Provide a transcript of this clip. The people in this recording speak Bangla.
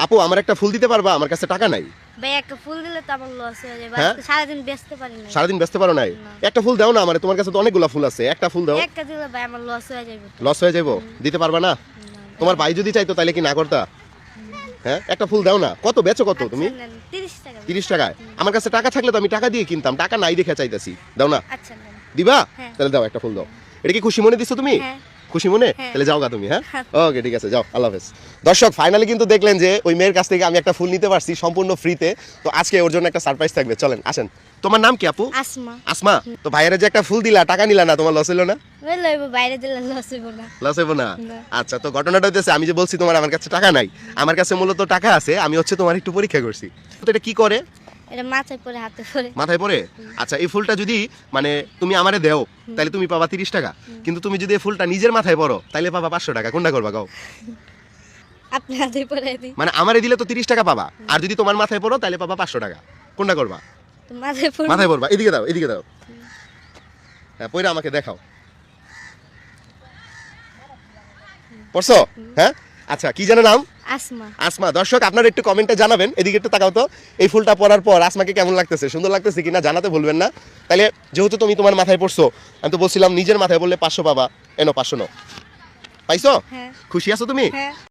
আপু আমার একটা ফুল দিতে পারবা? আমার কাছে টাকা নাই। ভাই একটা ফুল দিলে তো আমার লস হয়ে যাবে, হ্যাঁ? সারাদিন বেচতে পারি না। সারাদিন ব্যস্ত পারো নাই? একটা ফুল দাও না আমারে, তোমার কাছে তো অনেকগুলা ফুল আছে, একটা ফুল দাও। একটা দিলে ভাই আমার লস হয়ে যাবে। লস হয়ে যাবো, দিতে পারবা না? তোমার ভাই যদি চাইতো তাহলে কি না করতা? হ্যাঁ, একটা ফুল দাও না। কত বেচো কত তুমি? 30 টাকা। 30 টাকায়? আমার কাছে টাকা থাকলে তো আমি টাকা দিয়ে কিনতাম, টাকা নাই দেখে চাইতাছি। দাও না? আচ্ছা নেন। দিবা? হ্যাঁ। তাহলে দাও একটা ফুল দাও। এটা কি খুশি মনে দিছো তুমি? হ্যাঁ। খুশি মনে? হ্যাঁ। তাহলে যাও গা তুমি। হ্যাঁ, ওকে, ঠিক আছে, যাও, আল্লাহ হাফেজ। দর্শক ফাইনালি কিন্তু দেখলেন যে ওই মেয়ের কাছ থেকে আমি একটা ফুল নিতে পারছি সম্পূর্ণ ফ্রিতে। তো আজকে ওর জন্য একটা সারপ্রাইজ থাকবে, চলেন আসেন। তোমার নাম কি আপু? আসমা। আসমা। তো ভাইয়েরা যে একটা ফুল দিলা, টাকা নিলা না, তোমার লস হলো না? ওই লইব, বাইরে দিলে লস হইব না। লস হইব না? না। আচ্ছা, তো ঘটনাটা হইতেছে আমি যে বলছি তোমার আমার কাছে টাকা নাই, আমার কাছে মূলত টাকা আছে, আমি হচ্ছে তোমার একটু পরীক্ষা করছি। তো এটা কি করে? এটা মাথায় পরে হাতে পরে। মাথায় পড়ে? আচ্ছা, এই ফুলটা যদি মানে তুমি আমারে দেও তাহলে তুমি পাবা 30 টাকা, কিন্তু তুমি যদি এই ফুলটা নিজের মাথায় পড়ো তাহলে পাবা 500 টাকা। কোনটা করবা গাও? আপনি হাতে পরে দিই। মানে আমারে দিলে তো 30 টাকা পাবা, আর যদি তোমার মাথায় পড়ো তাহলে পাবা 500 টাকা। কোনটা করবা? তো মাথায় পরে। মাথায় পড়বা। এদিকে দাও, এদিকে দাও। হ্যাঁ, পয়রা আমাকে দেখাও। পড়ছো? হ্যাঁ, আচ্ছা, কি জানো নাম? আসমা। আসমা। দর্শক আপনারা একটু কমেন্টে জানাবেন, এদিকে একটু তাকাও তো, এই ফুলটা পরার পর আসমাকে কেমন লাগতেছে, সুন্দর লাগতেছে কিনা জানাতে ভুলবেন না। তাহলে যেহেতু তুমি তোমার মাথায় পড়ছো, আমি তো বলছিলাম নিজের মাথায় বললে 500 পাবা, এনো 500 নাও। পাইছো? হ্যাঁ। খুশি আছো তুমি? হ্যাঁ।